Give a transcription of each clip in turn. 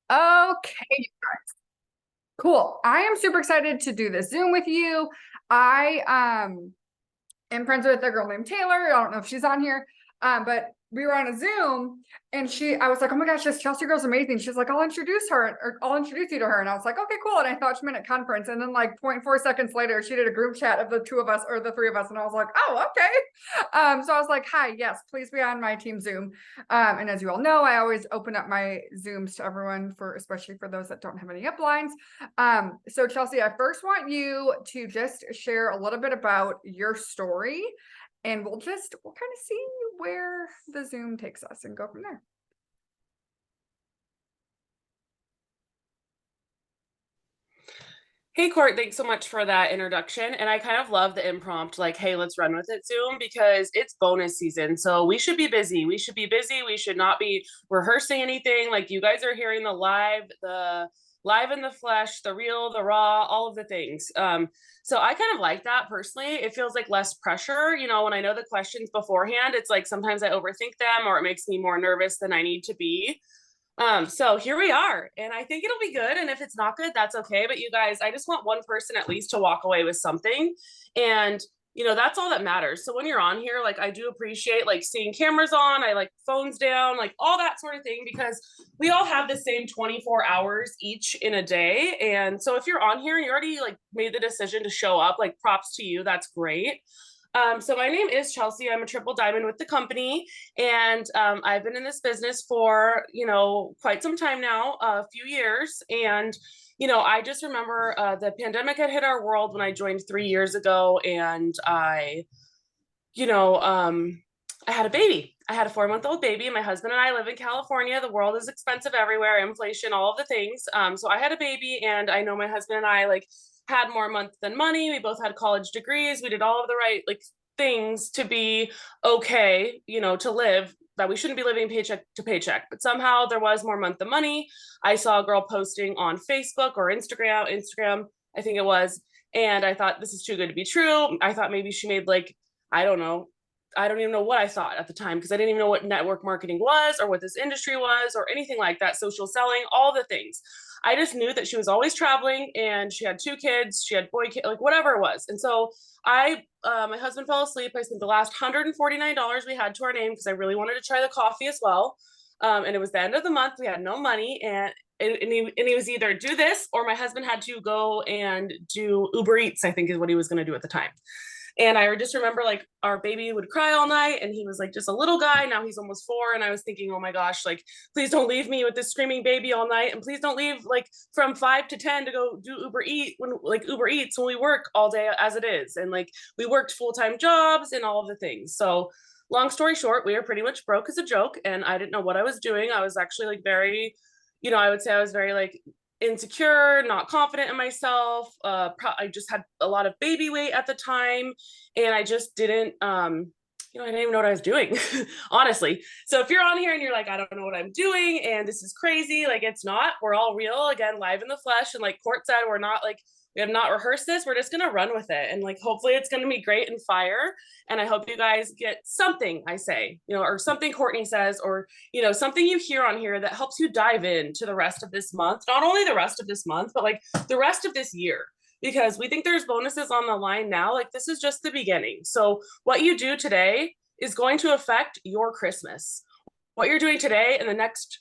Okay, cool. I am super excited to do this Zoom with you. I am friends with a girl named Taylor. I don't know if she's on here, but we were on a Zoom and I was like, oh my gosh, this Chelsea girl's amazing. She's like, I'll introduce her or I'll introduce you to her. And I was like, okay, cool. And I thought she meant a conference. And then like 0.4 seconds later, she did a group chat of the two of us or the three of us. And I was like, oh, okay. So I was like, hi, yes, please be on my team Zoom. And as you all know, I always open up my Zooms to everyone especially for those that don't have any uplines. So Chelsea, I first want you to just share a little bit about your story and we'll kind of see where the Zoom takes us and go from there. Hey Court, thanks so much for that introduction. And I kind of love the impromptu, like, hey, let's run with it Zoom because it's bonus season. So we should be busy. We should be busy. We should not be rehearsing anything. Like you guys are hearing the live in the flesh, the real, the raw, all of the things. So I kind of like that personally. It feels like less pressure. You know, when I know the questions beforehand, it's like sometimes I overthink them or it makes me more nervous than I need to be. So here we are, and I think it'll be good. And if it's not good, that's okay. But you guys, I just want one person at least to walk away with something. And that's all that matters. So when you're on here, like I do appreciate like seeing cameras on, I like phones down, like all that sort of thing, because we all have the same 24 hours each in a day. And so if you're on here and you already like made the decision to show up, like props to you, that's great. So my name is Chelsea. I'm a triple diamond with the company, and I've been in this business for quite some time now, a few years. And I just remember the pandemic had hit our world when I joined 3 years ago, and I had a baby. I had a 4-month-old baby. My husband and I live in California. The world is expensive everywhere, inflation, all of the things. So I had a baby, and I know my husband and I like had more month than money. We both had college degrees. We did all of the right like things to be okay, to live, that we shouldn't be living paycheck to paycheck. But somehow there was more month than money. I saw a girl posting on Facebook or Instagram, I think it was, and I thought this is too good to be true. I thought maybe she made like, I don't know, I don't even know what I thought at the time because I didn't even know what network marketing was or what this industry was or anything like that, social selling, all the things. I just knew that she was always traveling and she had 2 kids, she had boy kid, like whatever it was. And so my husband fell asleep. I spent the last $149 we had to our name because I really wanted to try the coffee as well. And it was the end of the month. We had no money, and he was either do this or my husband had to go and do Uber Eats, I think is what he was going to do at the time. And I just remember like our baby would cry all night and he was like just a little guy. Now he's almost 4. And I was thinking, oh my gosh, like, please don't leave me with this screaming baby all night. And please don't leave like from 5 to 10 to go do Uber Eats when we work all day as it is. And like we worked full-time jobs and all of the things. So long story short, we were pretty much broke as a joke. And I didn't know what I was doing. I was actually like very, I would say I was very like insecure, not confident in myself. I just had a lot of baby weight at the time, and I just didn't. I didn't even know what I was doing, honestly. So if you're on here and you're like, I don't know what I'm doing, and this is crazy, like it's not. We're all real again, live in the flesh, and like Court said, we have not rehearsed this. We're just gonna run with it, and like hopefully it's gonna be great and fire. And I hope you guys get something I say, or something Courtney says, or something you hear on here that helps you dive into the rest of this month. Not only the rest of this month, but like the rest of this year, because we think there's bonuses on the line now. Like this is just the beginning. So what you do today is going to affect your Christmas. What you're doing today and the next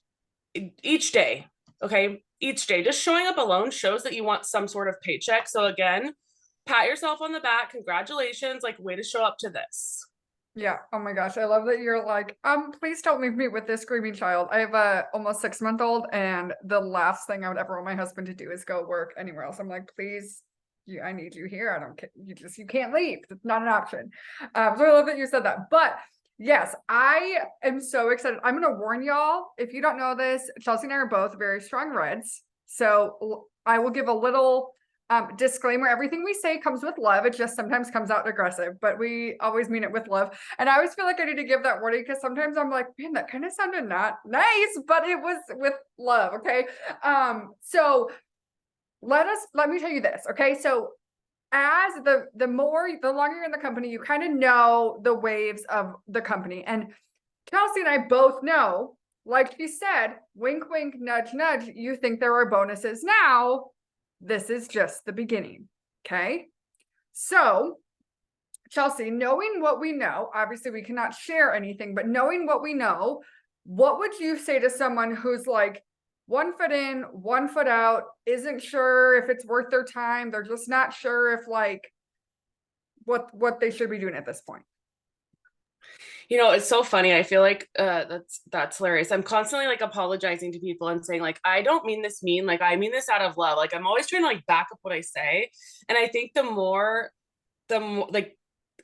each day, okay? Each day, just showing up alone shows that you want some sort of paycheck. So again, pat yourself on the back. Congratulations. Like, way to show up to this. Yeah. Oh my gosh. I love that you're like, please don't leave me with this screaming child. I have a almost 6-month-old, and the last thing I would ever want my husband to do is go work anywhere else. I'm like, please, I need you here. I don't care. You can't leave. It's not an option. So I love that you said that. But yes, I am so excited. I'm going to warn y'all, if you don't know this, Chelsea and I are both very strong reds. So I will give a little disclaimer. Everything we say comes with love. It just sometimes comes out aggressive, but we always mean it with love. And I always feel like I need to give that warning because sometimes I'm like, man, that kind of sounded not nice, but it was with love. Okay. So let me tell you this. Okay. So as the longer you're in the company, you kind of know the waves of the company. And Chelsea and I both know like she said, wink, wink, nudge, nudge, you think there are bonuses now. This is just the beginning. Okay. So, Chelsea, knowing what we know, obviously we cannot share anything, but knowing what we know, what would you say to someone who's like 1 foot in, 1 foot out, isn't sure if it's worth their time? They're just not sure if like what they should be doing at this point. You know, it's so funny. I feel like that's hilarious. I'm constantly like apologizing to people and saying like, I don't mean this mean, like I mean this out of love. Like I'm always trying to like back up what I say. And I think the more like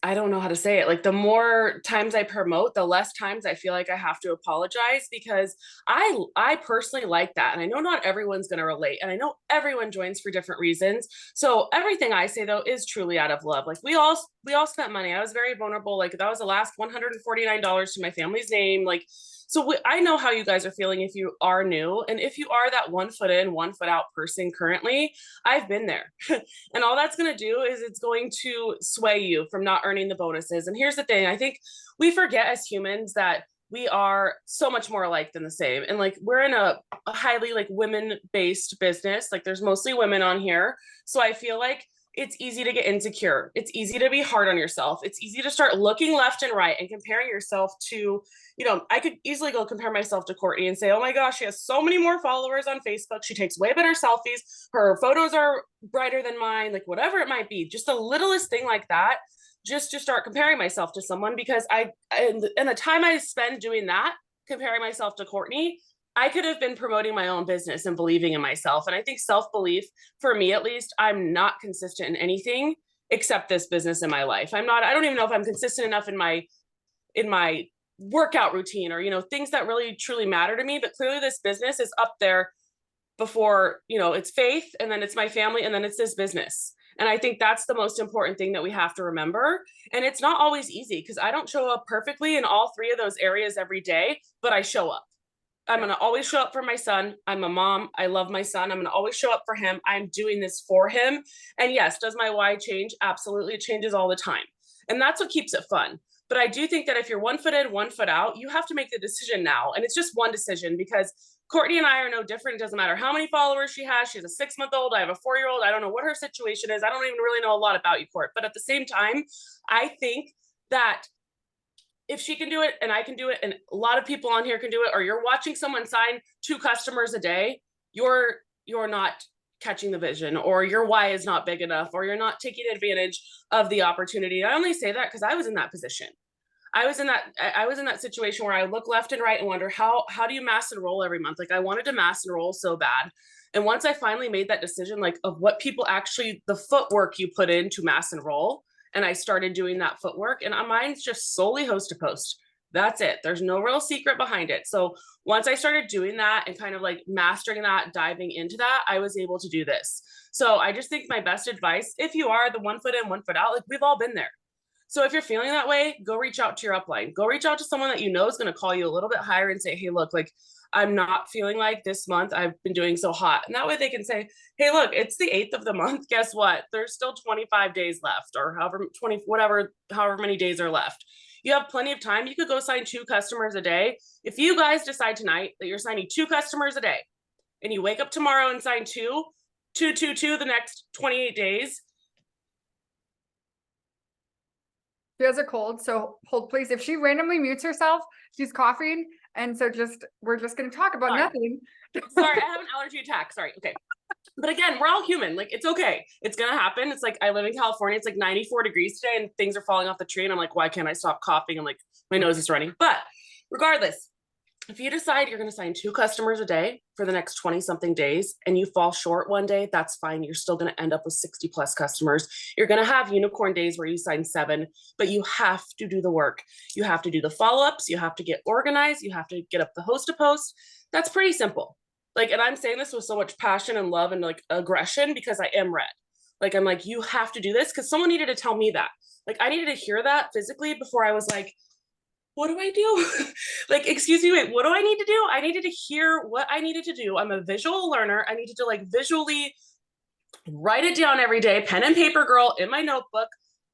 I don't know how to say it. Like the more times I promote, the less times I feel like I have to apologize, because I personally like that. And I know not everyone's going to relate, and I know everyone joins for different reasons. So everything I say though is truly out of love. Like we all spent money. I was very vulnerable. Like that was the last $149 to my family's name. Like so I know how you guys are feeling if you are new, and if you are that 1 foot in, 1 foot out person currently, I've been there. And all that's going to do is it's going to sway you from not earning the bonuses. And here's the thing, I think we forget as humans that we are so much more alike than the same. And like we're in a highly like women based business. Like there's mostly women on here. So I feel like it's easy to get insecure. It's easy to be hard on yourself. It's easy to start looking left and right and comparing yourself to, you know, I could easily go compare myself to Courtney and say, oh my gosh, she has so many more followers on Facebook. She takes way better selfies. Her photos are brighter than mine, like whatever it might be. Just the littlest thing like that, just to start comparing myself to someone, because and the time I spend doing that, comparing myself to Courtney, I could have been promoting my own business and believing in myself. And I think self-belief, for me at least, I'm not consistent in anything except this business in my life. I don't even know if I'm consistent enough in my workout routine, or, you know, things that really truly matter to me. But clearly this business is up there before, you know, it's faith, and then it's my family, and then it's this business. And I think that's the most important thing that we have to remember. And it's not always easy, because I don't show up perfectly in all three of those areas every day, but I show up. I'm going to always show up for my son. I'm a mom. I love my son. I'm going to always show up for him. I'm doing this for him. And yes, does my why change? Absolutely. It changes all the time. And that's what keeps it fun. But I do think that if you're 1 foot in, 1 foot out, you have to make the decision now. And it's just one decision, because Courtney and I are no different. It doesn't matter how many followers she has. She has a 6-month-old. I have a 4-year-old. I don't know what her situation is. I don't even really know a lot about you, Court. But at the same time, I think that if she can do it and I can do it, and a lot of people on here can do it, or you're watching someone sign 2 customers a day, you're not catching the vision, or your why is not big enough, or you're not taking advantage of the opportunity. I only say that because I was in that position. I was in that situation where I look left and right and wonder how do you mass enroll every month? Like I wanted to mass enroll so bad. And once I finally made that decision, like of what people actually, the footwork you put in to mass enroll, and I started doing that footwork, and mine's just solely host to post. That's it. There's no real secret behind it. So once I started doing that and kind of like mastering that, diving into that, I was able to do this. So I just think my best advice, if you are the 1 foot in, 1 foot out, like we've all been there. So if you're feeling that way, go reach out to your upline. Go reach out to someone that you know is going to call you a little bit higher and say, hey, look, like I'm not feeling like this month I've been doing so hot. And that way they can say, hey, look, it's the 8th of the month. Guess what? There's still 25 days left, or however many days are left. You have plenty of time. You could go sign 2 customers a day. If you guys decide tonight that you're signing 2 customers a day, and you wake up tomorrow and sign 2 the next 28 days. She has a cold, so hold please. If she randomly mutes herself, she's coughing. And so we're just going to talk about nothing. Sorry, I have an allergy attack. Sorry. Okay. But again, we're all human. Like, it's okay. It's going to happen. It's like, I live in California. It's like 94 degrees today and things are falling off the tree. And I'm like, why can't I stop coughing? And like, my nose is running. But regardless, if you decide you're going to sign 2 customers a day for the next 20 something days and you fall short one day, that's fine. You're still going to end up with 60 plus customers. You're going to have unicorn days where you sign 7, but you have to do the work. You have to do the follow-ups. You have to get organized. You have to get up the host to post. That's pretty simple. Like, and I'm saying this with so much passion and love and like aggression, because I am red. Like, I'm like, you have to do this, because someone needed to tell me that. Like, I needed to hear that physically before I was like, what do I do? Like, excuse me, wait, what do I need to do? I needed to hear what I needed to do. I'm a visual learner. I needed to like visually write it down every day, pen and paper girl in my notebook,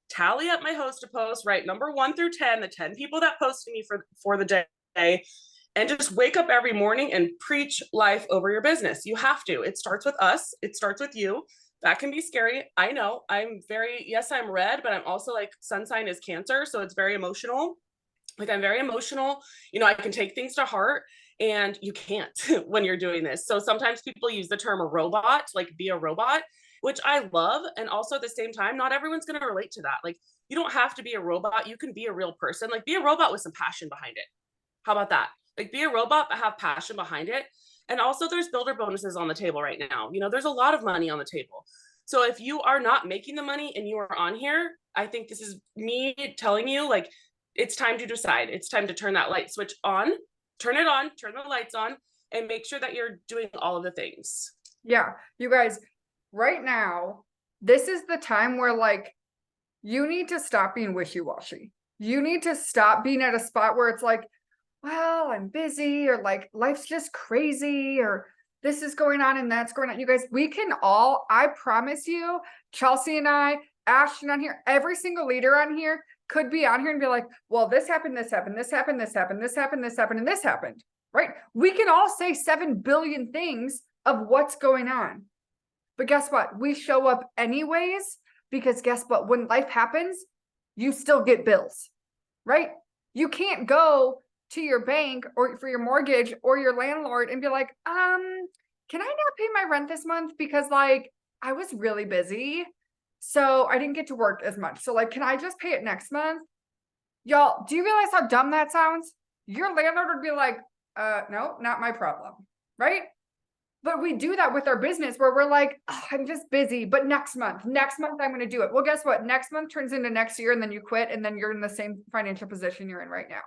tally up my host to post, write number 1 through 10, the 10 people that posted me for the day. and just wake up every morning and preach life over your business. You have to. It starts with us. It starts with you. That can be scary. I know. Yes, I'm red, but I'm also like, sun sign is Cancer. So it's very emotional. Like, I'm very emotional. I can take things to heart, and you can't when you're doing this. So sometimes people use the term a robot, like be a robot, which I love. And also at the same time, not everyone's going to relate to that. Like, you don't have to be a robot. You can be a real person. Like, be a robot with some passion behind it. How about that? Like, be a robot, but have passion behind it. And also, there's builder bonuses on the table right now. There's a lot of money on the table. So if you are not making the money and you are on here, I think this is me telling you, like, it's time to decide. It's time to turn that light switch on, turn it on, turn the lights on, and make sure that you're doing all of the things. Yeah, you guys, right now, this is the time where, like, you need to stop being wishy-washy. You need to stop being at a spot where it's like, well, I'm busy, or like, life's just crazy, or this is going on and that's going on. You guys, we can all, I promise you, Chelsea and I, Ashton on here, every single leader on here could be on here and be like, well, this happened, this happened, this happened, this happened, this happened, this happened, and this happened, right? We can all say 7 billion things of what's going on. But guess what? We show up anyways, because guess what? When life happens, you still get bills, right? You can't go to your bank or for your mortgage or your landlord and be like, can I not pay my rent this month because, like, I was really busy, so I didn't get to work as much. So, like, can I just pay it next month? Y'all, do you realize how dumb that sounds? Your landlord would be like, no, not my problem, right? But we do that with our business where we're like, oh, I'm just busy, but next month I'm going to do it. Well, guess what? Next month turns into next year, and then you quit, and then you're in the same financial position you're in right now.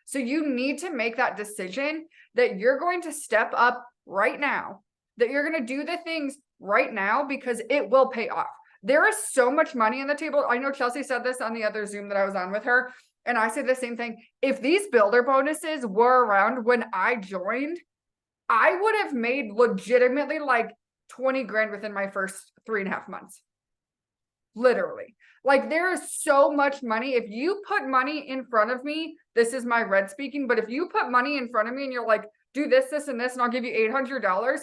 So you need to make that decision that you're going to step up right now, that you're going to do the things right now, because it will pay off. There is so much money on the table. I know Chelsea said this on the other Zoom that I was on with her, and I said the same thing. If these builder bonuses were around when I joined, I would have made legitimately like 20 grand within my first 3.5 months. Literally. Like, there is so much money. If you put money in front of me, this is my red speaking, but if you put money in front of me and you're like, do this, this, and this, and I'll give you $800,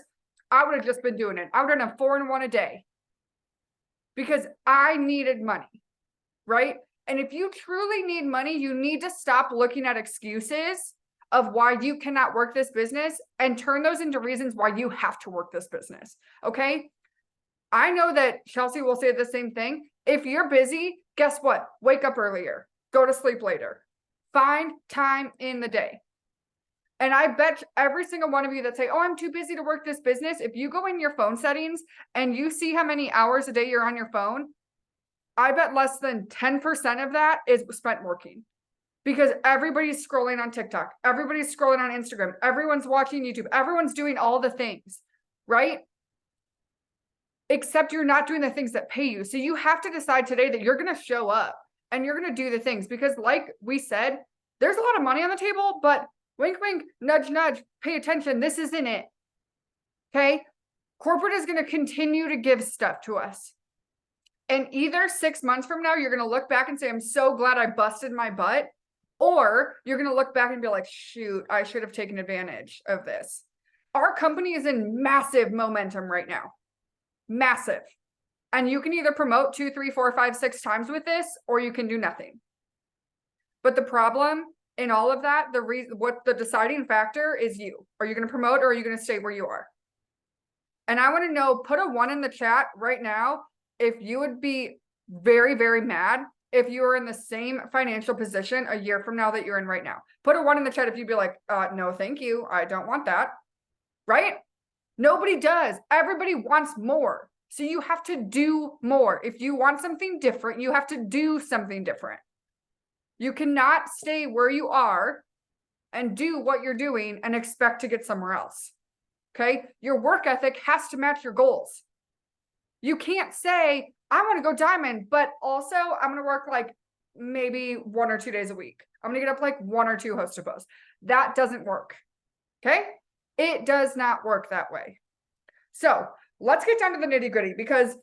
I would have just been doing it. I would have done 4 and 1 a day because I needed money, right? And if you truly need money, you need to stop looking at excuses of why you cannot work this business and turn those into reasons why you have to work this business. Okay. I know that Chelsea will say the same thing. If you're busy, guess what? Wake up earlier, go to sleep later, find time in the day. And I bet every single one of you that say, oh, I'm too busy to work this business. If you go in your phone settings and you see how many hours a day you're on your phone, I bet less than 10% of that is spent working. Because everybody's scrolling on TikTok, everybody's scrolling on Instagram, everyone's watching YouTube, everyone's doing all the things, right? Except you're not doing the things that pay you. So you have to decide today that you're going to show up and you're going to do the things, because like we said, there's a lot of money on the table, but wink, wink, nudge, nudge, pay attention. This isn't it. Okay. Corporate is going to continue to give stuff to us. And either 6 months from now, you're going to look back and say, I'm so glad I busted my butt. Or you're going to look back and be like, shoot, I should have taken advantage of this. Our company is in massive momentum right now. Massive. And you can either promote 2, 3, 4, 5, 6 times with this, or you can do nothing. But the problem in all of that, what the deciding factor is you. Are you going to promote, or are you going to stay where you are? And I want to know, put a 1 in the chat right now if you would be very, very mad if you were in the same financial position a year from now that you're in right now. Put a 1 in the chat if you'd be like, no, thank you. I don't want that. Right? Nobody does. Everybody wants more. So you have to do more. If you want something different, you have to do something different. You cannot stay where you are and do what you're doing and expect to get somewhere else. Okay? Your work ethic has to match your goals. You can't say, I want to go diamond, but also I'm going to work like maybe 1 or 2 days a week. I'm going to get up like 1 or 2 host to posts. That doesn't work. Okay. It does not work that way. So let's get down to the nitty gritty, because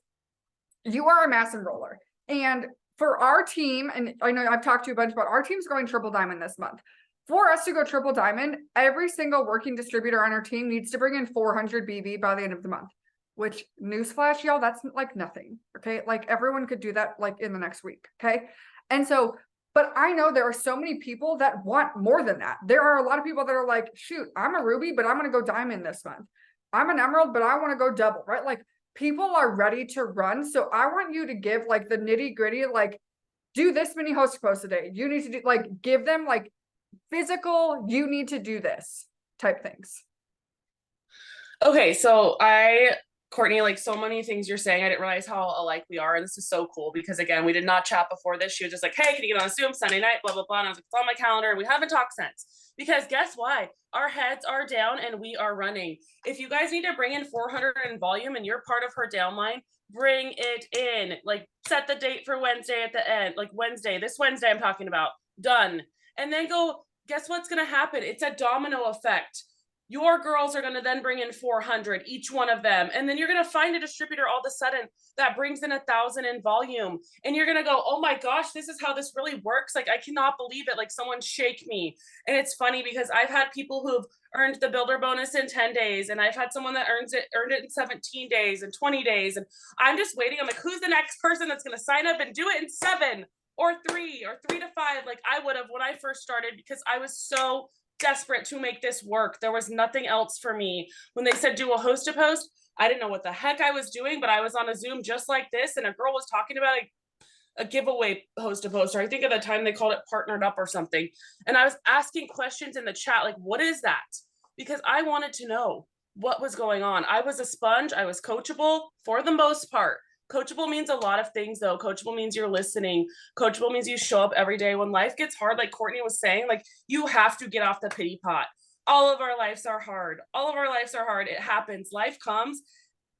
you are a mass enroller. And for our team, and I know I've talked to you a bunch about our team's going triple diamond this month. for us to go triple diamond, every single working distributor on our team needs to bring in 400 BV by the end of the month, which, newsflash, y'all, that's like nothing. Okay. Like everyone could do that like in the next week. Okay. And so, but I know there are so many people that want more than that. There are a lot of people that are like, shoot, I'm a ruby, but I'm going to go diamond this month. I'm an emerald, but I want to go double, right? Like people are ready to run. So I want you to give like the nitty gritty, like do this many host posts a day. You need to do like, give them like physical, you need to do this type things. Okay, so Courtney, like so many things you're saying, I didn't realize how alike we are. And this is so cool because again, we did not chat before this. She was just like, hey, can you get on a Zoom Sunday night, blah, blah, blah. And I was like, it's on my calendar. And we haven't talked since because guess why? Our heads are down and we are running. If you guys need to bring in 400 in volume and you're part of her downline, bring it in. Like set the date for Wednesday at the end, like Wednesday, this Wednesday I'm talking about, done. And then go, guess what's going to happen? It's a domino effect. Your girls are going to then bring in 400, each one of them. And then you're going to find a distributor all of a sudden that brings in 1,000 in volume. And you're going to go, oh my gosh, this is how this really works. Like, I cannot believe it. Like someone shake me. And it's funny because I've had people who've earned the builder bonus in 10 days. And I've had someone that earned it in 17 days and 20 days. And I'm just waiting. I'm like, who's the next person that's going to sign up and do it in 7 or 3 or 3 to 5? Like I would have when I first started because I was so desperate to make this work. There was nothing else for me. When they said do a host to post, I didn't know what the heck I was doing, but I was on a Zoom just like this and a girl was talking about a giveaway host to post, or I think at the time they called it partnered up or something. And I was asking questions in the chat like, what is that? Because I wanted to know what was going on. I was a sponge. I was coachable for the most part. Coachable means a lot of things though. Coachable means you're listening. Coachable means you show up every day when life gets hard. Like Courtney was saying, like you have to get off the pity pot. All of our lives are hard. All of our lives are hard. It happens. Life comes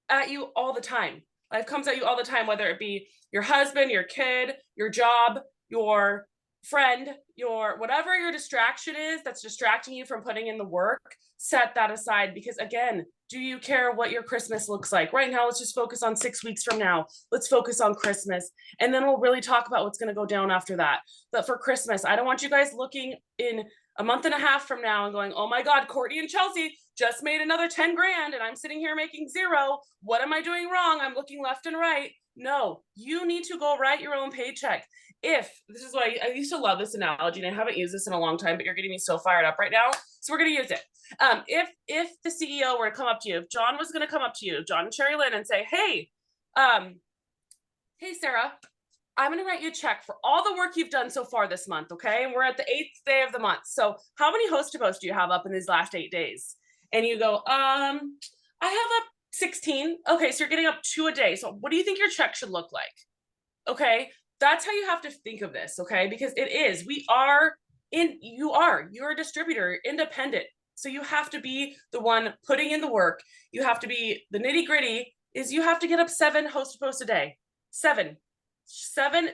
at you all the time. Life comes at you all the time, whether it be your husband, your kid, your job, your friend, your whatever your distraction is that's distracting you from putting in the work, set that aside. Because again, do you care what your Christmas looks like? Right now, let's just focus on 6 weeks from now. Let's focus on Christmas. And then we'll really talk about what's going to go down after that. But for Christmas, I don't want you guys looking in a month and a half from now and going, oh my God, Courtney and Chelsea just made another 10 grand and I'm sitting here making 0. What am I doing wrong? I'm looking left and right. No, you need to go write your own paycheck. If this is what I used to love this analogy and I haven't used this in a long time, but you're getting me so fired up right now. So we're going to use it. If the CEO were to come up to you, if John was going to come up to you, John and Sherry Lynn, and say, hey, Sarah, I'm going to write you a check for all the work you've done so far this month. Okay. And we're at the 8th day of the month. So how many host to post do you have up in these last 8 days? And you go, I have up 16. Okay. So you're getting up 2 a day. So what do you think your check should look like? Okay. That's how you have to think of this. Okay. Because it is, you're a distributor, independent. So you have to be the one putting in the work. You have to be the nitty gritty is you have to get up 7 host to post a day. 7,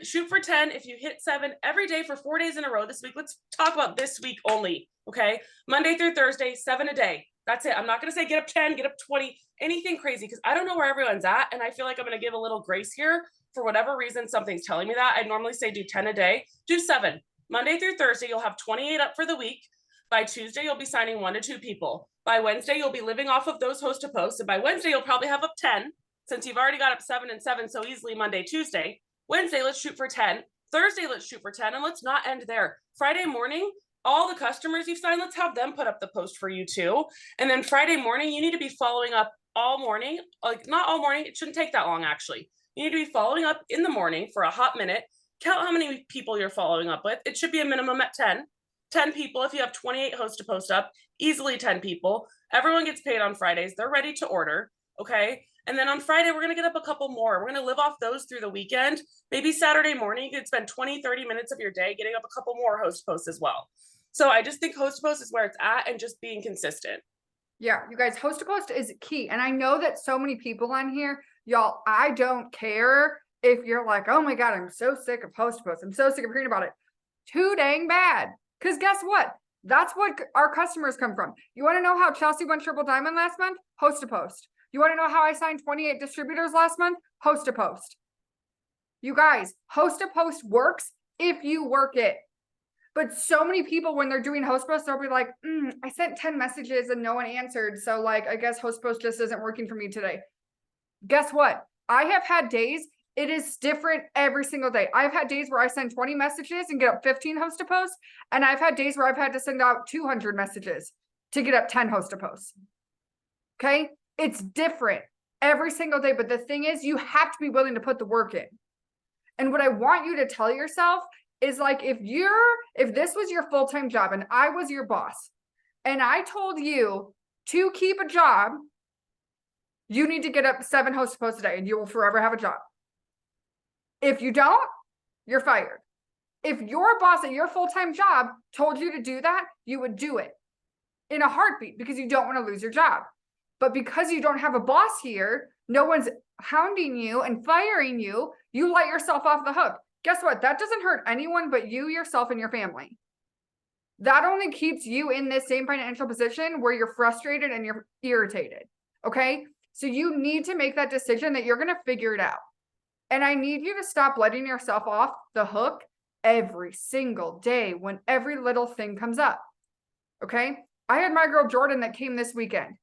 shoot for 10. If you hit 7 every day for 4 days in a row this week, let's talk about this week only. Okay. Monday through Thursday, 7 a day. That's it. I'm not going to say get up 10, get up 20, anything crazy. Cause I don't know where everyone's at. And I feel like I'm going to give a little grace here for whatever reason. Something's telling me that. I normally say do 10 a day, do 7. Monday through Thursday, you'll have 28 up for the week. By Tuesday, you'll be signing 1 to 2 people. By Wednesday, you'll be living off of those host to posts. And by Wednesday, you'll probably have up 10 since you've already got up 7 and 7 so easily Monday, Tuesday. Wednesday, let's shoot for 10. Thursday, let's shoot for 10. And let's not end there. Friday morning, all the customers you've signed, let's have them put up the post for you too. And then Friday morning, you need to be following up all morning. Like not all morning. It shouldn't take that long, actually. You need to be following up in the morning for a hot minute. Count how many people you're following up with. It should be a minimum at 10. 10 people. If you have 28 hosts to post up, easily 10 people. Everyone gets paid on Fridays. They're ready to order. Okay. And then on Friday, we're going to get up a couple more. We're going to live off those through the weekend. Maybe Saturday morning, you could spend 20, 30 minutes of your day getting up a couple more host posts as well. So I just think host post is where it's at and just being consistent. Yeah, you guys, host to post is key. And I know that so many people on here, y'all, I don't care if you're like, oh my God, I'm so sick of host to post. I'm so sick of hearing about it. Too dang bad. Because guess what? That's what our customers come from. You want to know how Chelsea went triple diamond last month? Host to post. You want to know how I signed 28 distributors last month? Host to post. You guys, host to post works if you work it. But so many people, when they're doing host posts, they'll be like, I sent 10 messages and no one answered. So like, I guess host post just isn't working for me today. Guess what? I have had days, it is different every single day. I've had days where I send 20 messages and get up 15 host to posts. And I've had days where I've had to send out 200 messages to get up 10 host to posts. Okay. It's different every single day. But the thing is, you have to be willing to put the work in. And what I want you to tell yourself is like, if this was your full-time job and I was your boss and I told you to keep a job, you need to get up 7 host posts a day and you will forever have a job. If you don't, you're fired. If your boss at your full-time job told you to do that, you would do it in a heartbeat because you don't want to lose your job. But because you don't have a boss here, no one's hounding you and firing you, you let yourself off the hook. Guess what? That doesn't hurt anyone but you, yourself, and your family. That only keeps you in this same financial position where you're frustrated and you're irritated. Okay? So you need to make that decision that you're going to figure it out. And I need you to stop letting yourself off the hook every single day when every little thing comes up. Okay? I had my girl Jordan that came this weekend.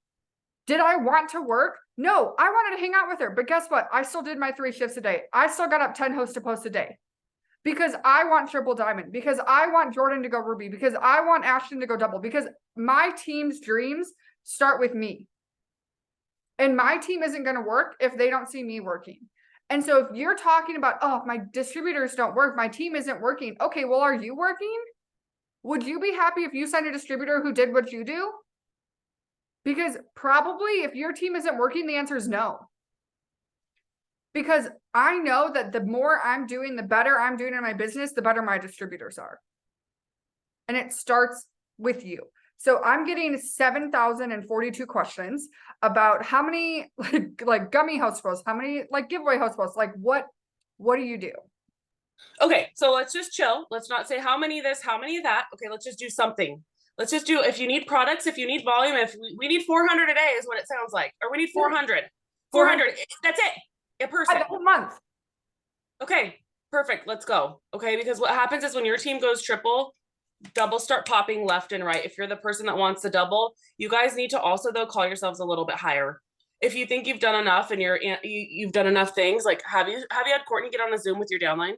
Did I want to work? No, I wanted to hang out with her. But guess what? I still did my 3 shifts a day. I still got up 10 host to post a day. Because I want triple diamond, because I want Jordan to go ruby, because I want Ashton to go double, because my team's dreams start with me. And my team isn't going to work if they don't see me working. And so if you're talking about, oh, my distributors don't work, my team isn't working. Okay, well, are you working? Would you be happy if you signed a distributor who did what you do? Because probably if your team isn't working, the answer is no. Because I know that the more I'm doing, the better I'm doing in my business, the better my distributors are. And it starts with you. So I'm getting 7,042 questions about how many like gummy host posts, how many like giveaway host posts, like what do you do? Okay, so let's just chill. Let's not say how many of this, how many of that. Okay, let's just do something. Let's just do, if you need products, if you need volume, if we need 400 a day is what it sounds like, or we need 400. 400, that's it. A person. A whole month. Okay, perfect. Let's go. Okay, because what happens is when your team goes triple, double start popping left and right. If you're the person that wants to double, you guys need to also though call yourselves a little bit higher. If you think you've done enough and you've done enough things, like have you had Courtney get on a Zoom with your downline?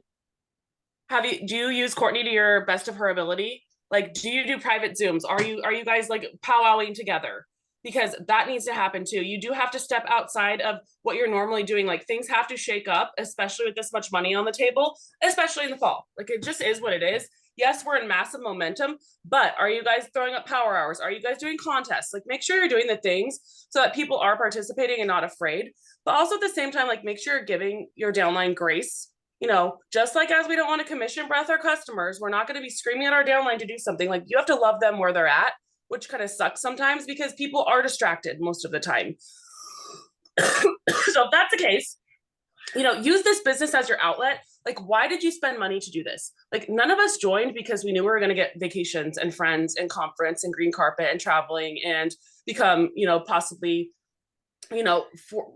Do you use Courtney to your best of her ability? Like, do you do private Zooms? Are you guys like powwowing together? Because that needs to happen too. You do have to step outside of what you're normally doing. Like things have to shake up, especially with this much money on the table, especially in the fall. Like it just is what it is. Yes, we're in massive momentum, but are you guys throwing up power hours? Are you guys doing contests? Like make sure you're doing the things so that people are participating and not afraid, but also at the same time, like make sure you're giving your downline grace. You know, just like as we don't want to commission breath our customers, we're not going to be screaming at our downline to do something. Like you have to love them where they're at, which kind of sucks sometimes because people are distracted most of the time. So if that's the case, you know, use this business as your outlet. Like, why did you spend money to do this? Like none of us joined because we knew we were going to get vacations and friends and conference and green carpet and traveling and become, you know, possibly, you know,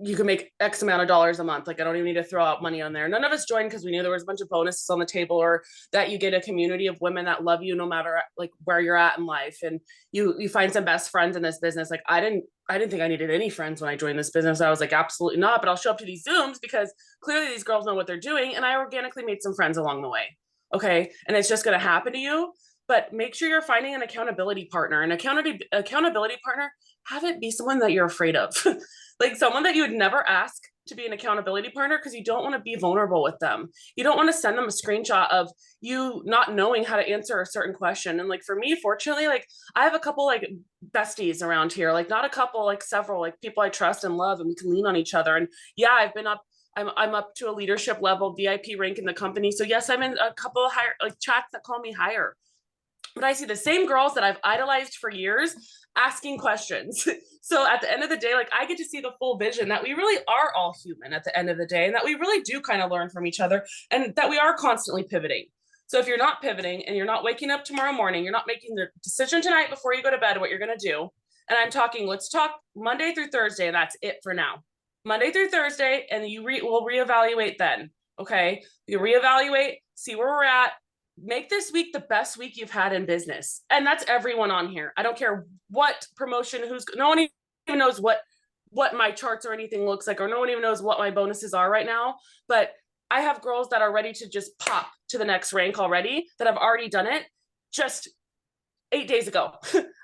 you can make X amount of dollars a month. Like I don't even need to throw out money on there. None of us joined because we knew there was a bunch of bonuses on the table or that you get a community of women that love you no matter like where you're at in life. And you find some best friends in this business. Like I didn't think I needed any friends when I joined this business. I was like, absolutely not, but I'll show up to these Zooms because clearly these girls know what they're doing. And I organically made some friends along the way. Okay. And it's just going to happen to you. But make sure you're finding an accountability partner. An accountability partner, have it be someone that you're afraid of. Like someone that you would never ask to be an accountability partner because you don't want to be vulnerable with them. You don't want to send them a screenshot of you not knowing how to answer a certain question. And like for me, fortunately, like I have a couple like besties around here, like not a couple, like several, like people I trust and love, and we can lean on each other. And yeah, I'm up to a leadership level VIP rank in the company. So yes, I'm in a couple of higher like chats that call me higher. But I see the same girls that I've idolized for years asking questions. So at the end of the day, like I get to see the full vision that we really are all human at the end of the day, and that we really do kind of learn from each other, and that we are constantly pivoting. So if you're not pivoting and you're not waking up tomorrow morning, you're not making the decision tonight before you go to bed what you're going to do. And I'm talking, let's talk Monday through Thursday, and that's it for now. Monday through Thursday, and we'll reevaluate then. Okay. You reevaluate, see where we're at, make this week the best week you've had in business. And that's everyone on here. I don't care what promotion, no one even knows what my charts or anything looks like, or no one even knows what my bonuses are right now. But I have girls that are ready to just pop to the next rank already, that have already done it just 8 days ago.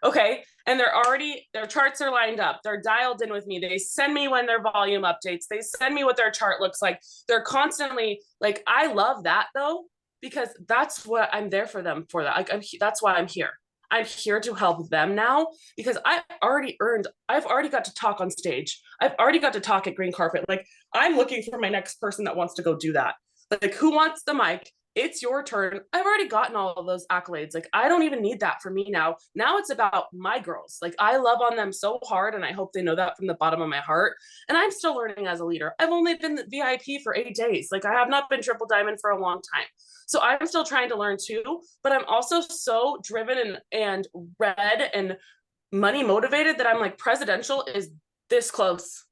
Okay. And their charts are lined up. They're dialed in with me. They send me when their volume updates. They send me what their chart looks like. They're constantly like, I love that though, because that's what I'm there for them for that. Like that's why I'm here. I'm here to help them now, because I've already got to talk on stage. I've already got to talk at green carpet. Like, I'm looking for my next person that wants to go do that. Like, who wants the mic? It's your turn. I've already gotten all of those accolades. Like, I don't even need that for me now. Now it's about my girls. Like, I love on them so hard, and I hope they know that from the bottom of my heart. And I'm still learning as a leader. I've only been VIP for 8 days. Like, I have not been triple diamond for a long time. So I'm still trying to learn too, but I'm also so driven and red and money motivated that I'm like, presidential is this close.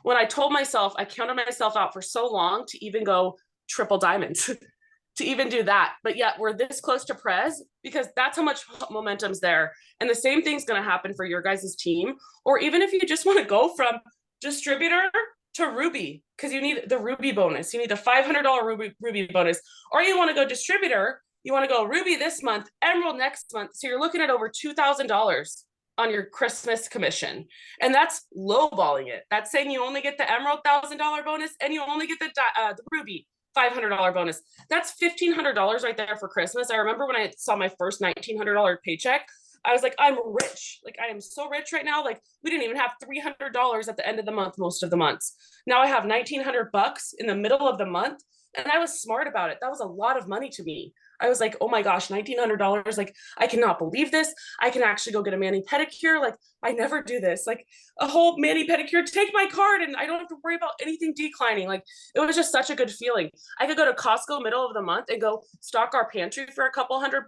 When I told myself, I counted myself out for so long to even go triple diamond, to even do that. But yet we're this close to Prez, because that's how much momentum's there. And the same thing's going to happen for your guys' team. Or even if you just want to go from distributor to Ruby, because you need the Ruby bonus. You need the $500 Ruby bonus. Or you want to go distributor, you want to go Ruby this month, Emerald next month. So you're looking at over $2,000 on your Christmas commission. And that's lowballing it. That's saying you only get the Emerald $1,000 bonus and you only get the Ruby $500 bonus. That's $1,500 right there for Christmas. I remember when I saw my first $1,900 paycheck, I was like, I'm rich. Like, I am so rich right now. Like, we didn't even have $300 at the end of the month, most of the months. Now I have $1,900 in the middle of the month. And I was smart about it. That was a lot of money to me. I was like, oh my gosh, $1,900. Like, I cannot believe this. I can actually go get a mani pedicure. Like, I never do this. Like, a whole mani pedicure, take my card and I don't have to worry about anything declining. Like, it was just such a good feeling. I could go to Costco middle of the month and go stock our pantry for a couple $100.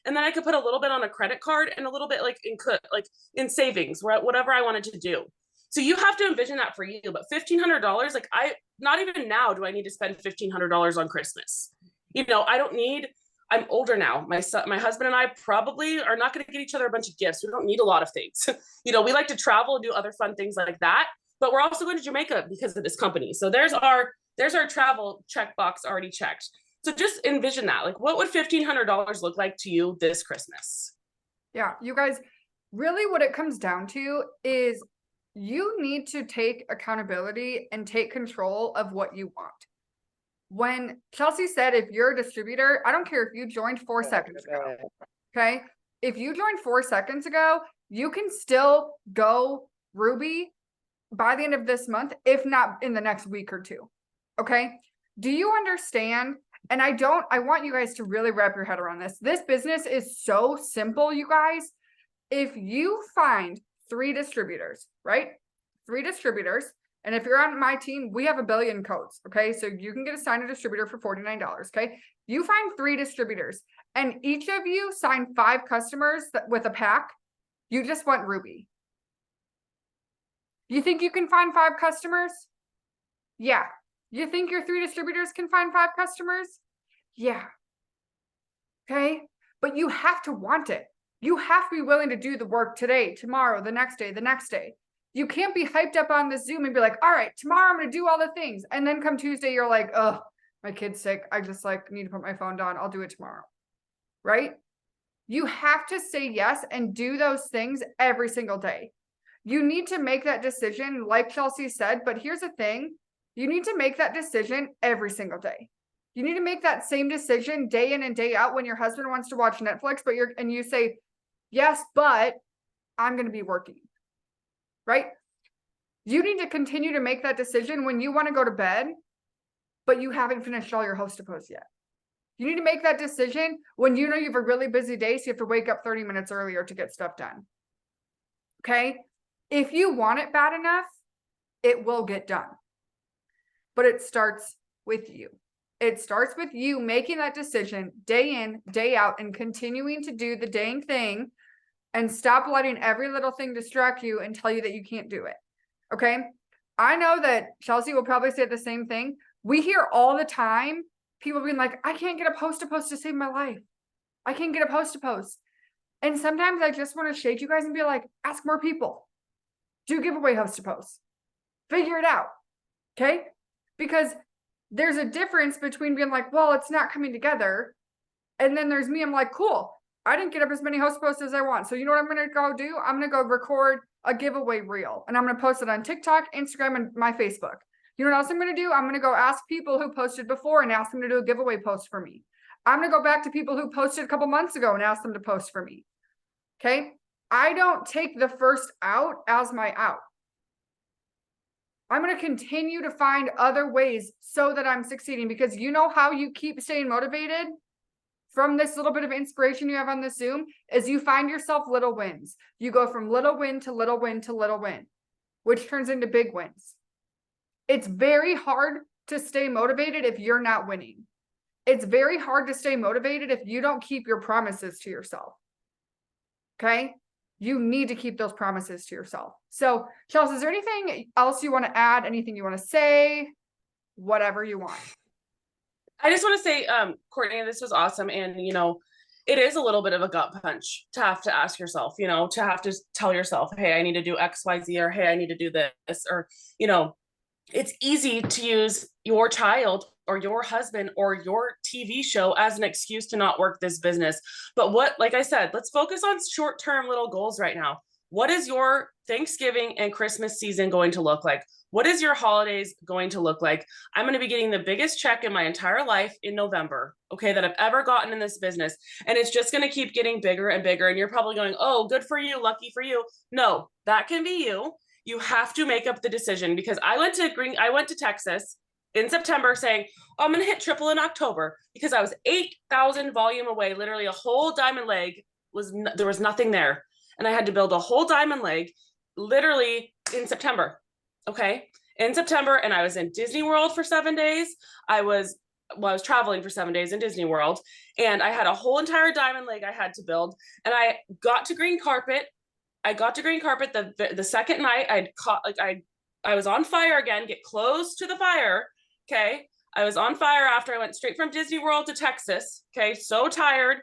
And then I could put a little bit on a credit card and a little bit like in savings, whatever I wanted to do. So you have to envision that for you. But $1,500, like, not even now do I need to spend $1,500 on Christmas. You know, I'm older now. My husband and I probably are not going to get each other a bunch of gifts. We don't need a lot of things. You know, we like to travel and do other fun things like that, but we're also going to Jamaica because of this company. So there's our travel checkbox already checked. So just envision that. Like, what would $1,500 look like to you this Christmas? Yeah, you guys, really what it comes down to is you need to take accountability and take control of what you want. When Chelsea said, if you're a distributor, I don't care if you joined 4 seconds ago. Okay. If you joined 4 seconds ago, you can still go Ruby by the end of this month, if not in the next week or two. Okay. Do you understand? And I want you guys to really wrap your head around this. This business is so simple, you guys. If you find 3 distributors, right? 3 distributors. And if you're on my team, we have 1 billion codes. Okay. So you can get assigned a distributor for $49. Okay. You find 3 distributors and each of you sign 5 customers with a pack. You just want Ruby. You think you can find 5 customers? Yeah. You think your 3 distributors can find 5 customers? Yeah. Okay. But you have to want it. You have to be willing to do the work today, tomorrow, the next day, the next day. You can't be hyped up on the Zoom and be like, all right, tomorrow I'm going to do all the things. And then come Tuesday, you're like, oh, my kid's sick. I just need to put my phone down. I'll do it tomorrow. Right? You have to say yes and do those things every single day. You need to make that decision, like Chelsea said, but here's the thing. You need to make that decision every single day. You need to make that same decision day in and day out when your husband wants to watch Netflix, and you say, yes, but I'm going to be working. Right? You need to continue to make that decision when you want to go to bed, but you haven't finished all your Hostapos yet. You need to make that decision when you know you have a really busy day, so you have to wake up 30 minutes earlier to get stuff done. Okay? If you want it bad enough, it will get done. But it starts with you. It starts with you making that decision day in, day out, and continuing to do the dang thing. And stop letting every little thing distract you and tell you that you can't do it. Okay. I know that Chelsea will probably say the same thing. We hear all the time, people being like, I can't get a post to post to save my life. I can't get a post to post. And sometimes I just want to shake you guys and be like, ask more people. Do giveaway host to post. Figure it out. Okay? Because there's a difference between being like, well, it's not coming together. And then there's me, I'm like, cool. I didn't get up as many host posts as I want. So you know what I'm going to go do? I'm going to go record a giveaway reel. And I'm going to post it on TikTok, Instagram, and my Facebook. You know what else I'm going to do? I'm going to go ask people who posted before and ask them to do a giveaway post for me. I'm going to go back to people who posted a couple months ago and ask them to post for me. Okay? I don't take the first out as my out. I'm going to continue to find other ways so that I'm succeeding, because you know how you keep staying motivated from this little bit of inspiration you have on the Zoom is you find yourself little wins. You go from little win to little win to little win, which turns into big wins. It's very hard to stay motivated if you're not winning. It's very hard to stay motivated if you don't keep your promises to yourself. Okay? You need to keep those promises to yourself. So, Chelsea, is there anything else you want to add? Anything you want to say? Whatever you want. I just want to say, Courtney, this was awesome. And, it is a little bit of a gut punch to have to ask yourself, to have to tell yourself, hey, I need to do X, Y, Z, or hey, I need to do this, or, it's easy to use your child or your husband or your TV show as an excuse to not work this business. But like I said, let's focus on short-term little goals right now. What is your Thanksgiving and Christmas season going to look like? What is your holidays going to look like? I'm going to be getting the biggest check in my entire life in November, okay, that I've ever gotten in this business. And it's just going to keep getting bigger and bigger. And you're probably going, oh, good for you, lucky for you. No, that can be you. You have to make up the decision, because I went to Texas in September saying, oh, I'm going to hit triple in October, because I was 8,000 volume away, literally a whole diamond leg there was nothing there. And I had to build a whole diamond leg literally in September. Okay. In September. And I was in Disney World for 7 days. I was traveling for 7 days in Disney World, and I had a whole entire diamond leg I had to build. And I got to green carpet. The second night I was on fire again, get close to the fire. Okay. I was on fire after I went straight from Disney World to Texas. Okay. So tired,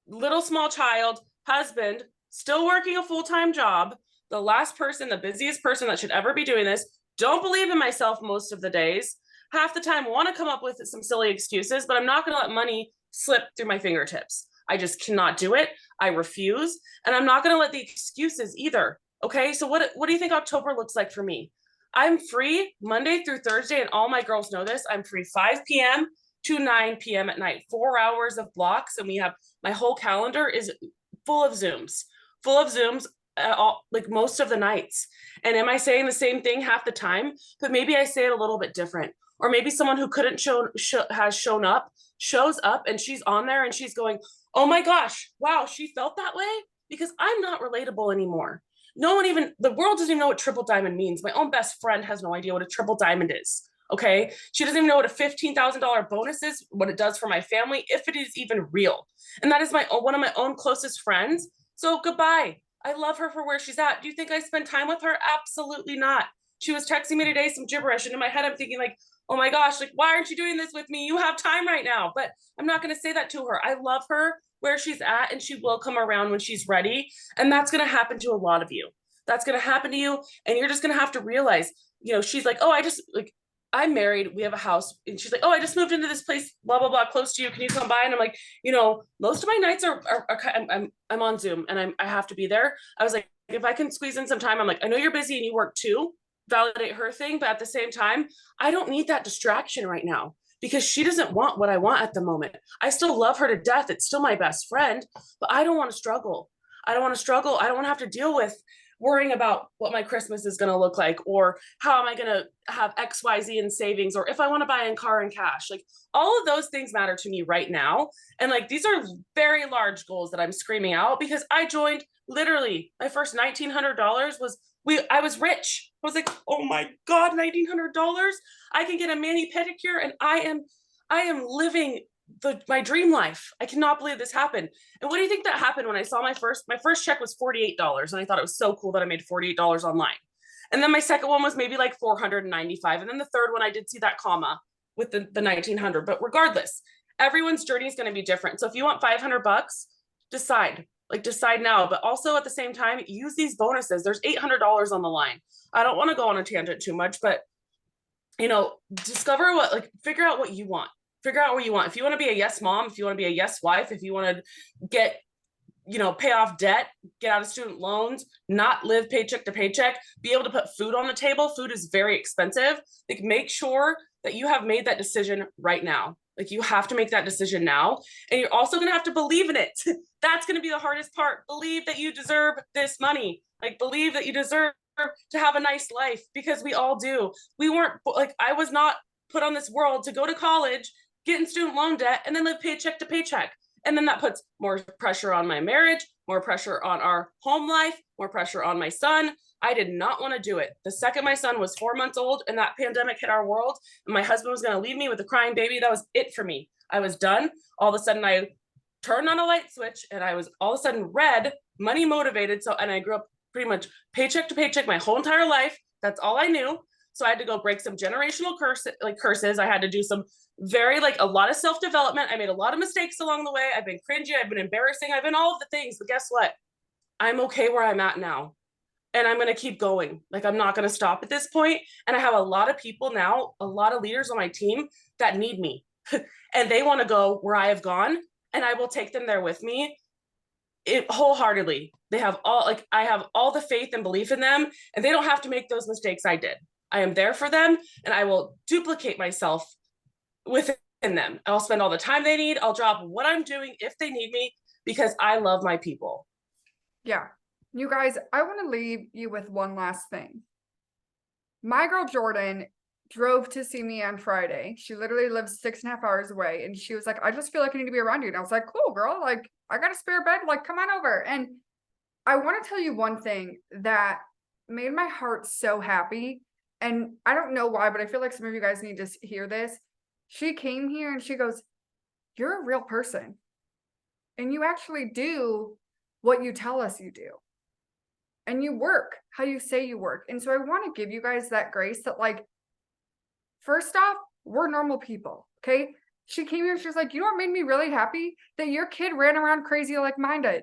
little small child, husband, still working a full-time job. The busiest person that should ever be doing this. Don't believe in myself most of the days. Half the time want to come up with some silly excuses, but I'm not going to let money slip through my fingertips. I just cannot do it. I refuse. And I'm not going to let the excuses either. Okay. So what do you think October looks like for me? I'm free Monday through Thursday, and all my girls know this. I'm free 5 p.m. to 9 p.m. at night, 4 hours of blocks. And my whole calendar is full of Zooms, like most of the nights. And am I saying the same thing half the time? But maybe I say it a little bit different. Or maybe someone who couldn't shows up and she's on there and she's going, oh my gosh, wow, she felt that way? Because I'm not relatable anymore. The world doesn't even know what triple diamond means. My own best friend has no idea what a triple diamond is. Okay. She doesn't even know what a $15,000 bonus is, what it does for my family, if it is even real. And that is one of my own closest friends. So goodbye. I love her for where she's at. Do you think I spend time with her? Absolutely not. She was texting me today some gibberish, and in my head I'm thinking like, oh my gosh, like, why aren't you doing this with me? You have time right now. But I'm not going to say that to her. I love her where she's at, and she will come around when she's ready. And that's going to happen to a lot of you. That's going to happen to you. And you're just going to have to realize, she's like, oh, I'm married. We have a house. And she's like, oh, I just moved into this place, blah, blah, blah, close to you. Can you come by? And I'm like, most of my nights I'm on Zoom, and I have to be there. I was like, if I can squeeze in some time, I'm like, I know you're busy and you work too. Validate her thing. But at the same time, I don't need that distraction right now, because she doesn't want what I want at the moment. I still love her to death. It's still my best friend, but I don't want to struggle. I don't want to have to deal with worrying about what my Christmas is going to look like, or how am I going to have X, Y, Z in savings, or if I want to buy a car in cash. Like, all of those things matter to me right now. And like, these are very large goals that I'm screaming out, because I joined literally my first $1,900 I was rich. I was like, oh my God, $1,900. I can get a mani pedicure, and I am living my dream life. I cannot believe this happened. And what do you think that happened when I saw my first check was $48, and I thought it was so cool that I made $48 online. And then my second one was maybe like $495. And then the third one, I did see that comma with the 1900, but regardless, everyone's journey is going to be different. So if you want $500, decide now, but also at the same time, use these bonuses. There's $800 on the line. I don't want to go on a tangent too much, but discover figure out what you want. Figure out what you want. If you want to be a yes mom, if you want to be a yes wife, if you want to get, pay off debt, get out of student loans, not live paycheck to paycheck, be able to put food on the table. Food is very expensive. Make sure that you have made that decision right now. You have to make that decision now. And you're also going to have to believe in it. That's going to be the hardest part. Believe that you deserve this money. Believe that you deserve to have a nice life, because we all do. We weren't I was not put on this world to go to college, get in student loan debt, and then live paycheck to paycheck. And then that puts more pressure on my marriage, more pressure on our home life, more pressure on my son. I did not want to do it. The second my son was 4 months old and that pandemic hit our world and my husband was going to leave me with a crying baby, that was it for me. I was done. All of a sudden I turned on a light switch and I was all of a sudden red, money motivated. And I grew up pretty much paycheck to paycheck my whole entire life. That's all I knew. So I had to go break some generational curses. I had to do some a lot of self-development. I made a lot of mistakes along the way. I've been cringy. I've been embarrassing. I've been all of the things, but guess what? I'm okay where I'm at now. And I'm going to keep going. I'm not going to stop at this point. And I have a lot of people now, a lot of leaders on my team that need me and they want to go where I have gone, and I will take them there with me wholeheartedly. They have I have all the faith and belief in them, and they don't have to make those mistakes I did. I am there for them, and I will duplicate myself within them. I'll spend all the time they need. I'll drop what I'm doing if they need me, because I love my people. Yeah. You guys, I want to leave you with one last thing. My girl Jordan drove to see me on Friday. She literally lives 6.5 hours away. And she was like, I just feel like I need to be around you. And I was like, cool, girl. I got a spare bed. Come on over. And I want to tell you one thing that made my heart so happy. And I don't know why, but I feel like some of you guys need to hear this. She came here and she goes, you're a real person. And you actually do what you tell us you do. And you work how you say you work. And so I want to give you guys that grace that first off, we're normal people. Okay. She came here and she was like, you know what made me really happy? That your kid ran around crazy like mine did.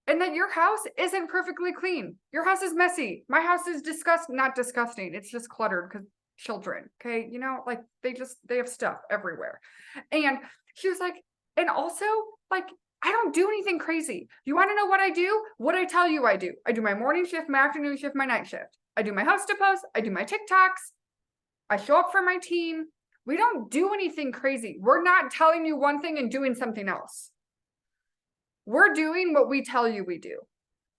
And that your house isn't perfectly clean. Your house is messy. My house is not disgusting. It's just cluttered because children. Okay. They have stuff everywhere. And she was like, and also I don't do anything crazy. You want to know what I do? What I tell you I do. I do my morning shift, my afternoon shift, my night shift. I do my host to post. I do my TikToks. I show up for my team. We don't do anything crazy. We're not telling you one thing and doing something else. We're doing what we tell you we do.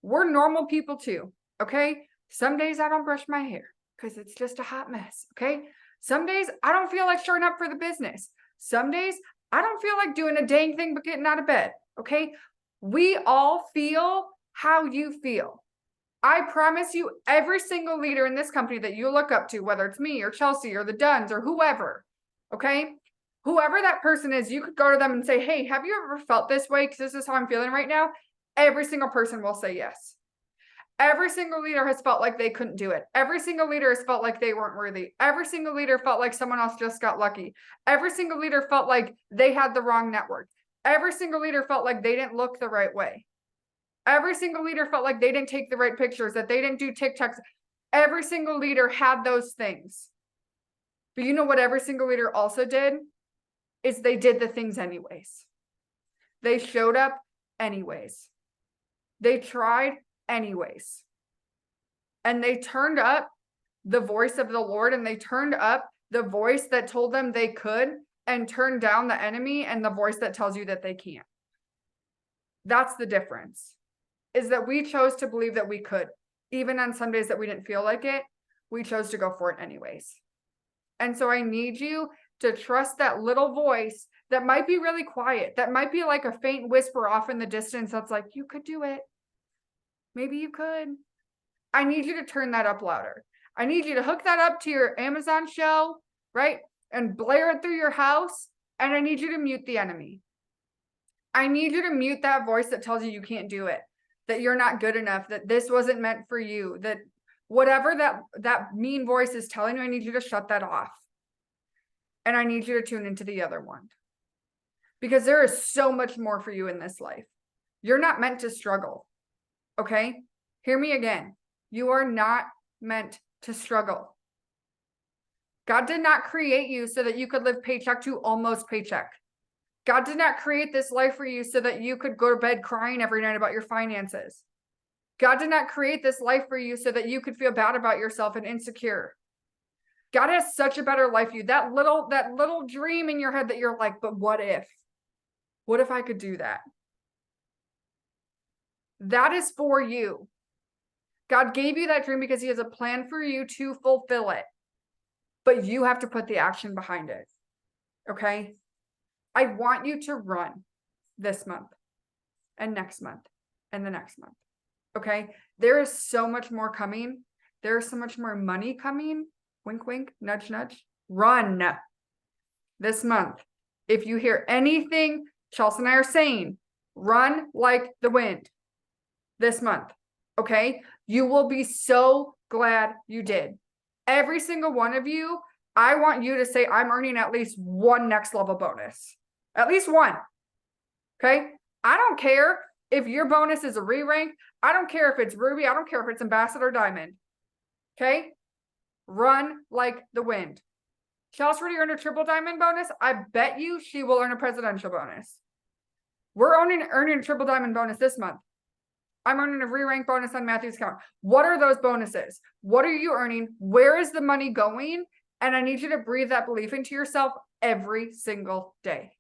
We're normal people too. Okay. Some days I don't brush my hair because it's just a hot mess. Okay. Some days I don't feel like showing up for the business. Some days I don't feel like doing a dang thing but getting out of bed. Okay. We all feel how you feel. I promise you, every single leader in this company that you look up to, whether it's me or Chelsea or the Duns or whoever, okay, whoever that person is, you could go to them and say, hey, have you ever felt this way? Because this is how I'm feeling right now. Every single person will say yes. Every single leader has felt like they couldn't do it. Every single leader has felt like they weren't worthy. Every single leader felt like someone else just got lucky. Every single leader felt like they had the wrong network. Every single leader felt like they didn't look the right way. Every single leader felt like they didn't take the right pictures, that they didn't do TikToks. Every single leader had those things. But you know what every single leader also did? Is they did the things anyways. They showed up anyways. They tried anyways. And they turned up the voice of the Lord, and they turned up the voice that told them they could, and turned down the enemy and the voice that tells you that they can't. That's the difference. Is that we chose to believe that we could. Even on some days that we didn't feel like it, we chose to go for it anyways. And so I need you to trust that little voice that might be really quiet, that might be like a faint whisper off in the distance that's like, you could do it. Maybe you could. I need you to turn that up louder. I need you to hook that up to your Amazon show, right? And blare it through your house. And I need you to mute the enemy. I need you to mute that voice that tells you you can't do it, that you're not good enough, that this wasn't meant for you, that whatever that mean voice is telling you, I need you to shut that off. and I need you to tune into the other one. Because there is so much more for you in this life. You're not meant to struggle. Okay? Hear me again. You are not meant to struggle. God did not create you so that you could live paycheck to almost paycheck. God did not create this life for you so that you could go to bed crying every night about your finances. God did not create this life for you so that you could feel bad about yourself and insecure. God has such a better life for you. That little dream in your head that you're like, but what if? What if I could do that? That is for you. God gave you that dream because he has a plan for you to fulfill it. But you have to put the action behind it. Okay? I want you to run this month and next month and the next month. Okay? There is so much more coming. There is so much more money coming. Wink, wink, nudge, nudge. Run this month. If you hear anything Chelsea and I are saying, run like the wind this month. Okay? You will be so glad you did. Every single one of you, I want you to say, I'm earning at least one next level bonus. At least one. Okay? I don't care if your bonus is a re-rank. I don't care if it's Ruby. I don't care if it's Ambassador Diamond. Okay? Run like the wind. Chelsea already earned a triple diamond bonus. I bet you she will earn a presidential bonus. We're earning a triple diamond bonus this month. I'm earning a re-rank bonus on Matthew's account. What are those bonuses? What are you earning? Where is the money going? And I need you to breathe that belief into yourself every single day.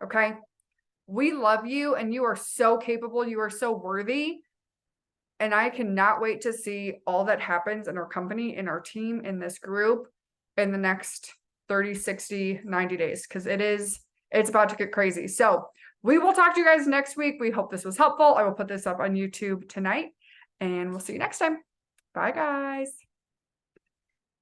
Okay? We love you and you are so capable. You are so worthy. And I cannot wait to see all that happens in our company, in our team, in this group in the next 30, 60, 90 days. Because it's about to get crazy. So we will talk to you guys next week. We hope this was helpful. I will put this up on YouTube tonight and we'll see you next time. Bye guys.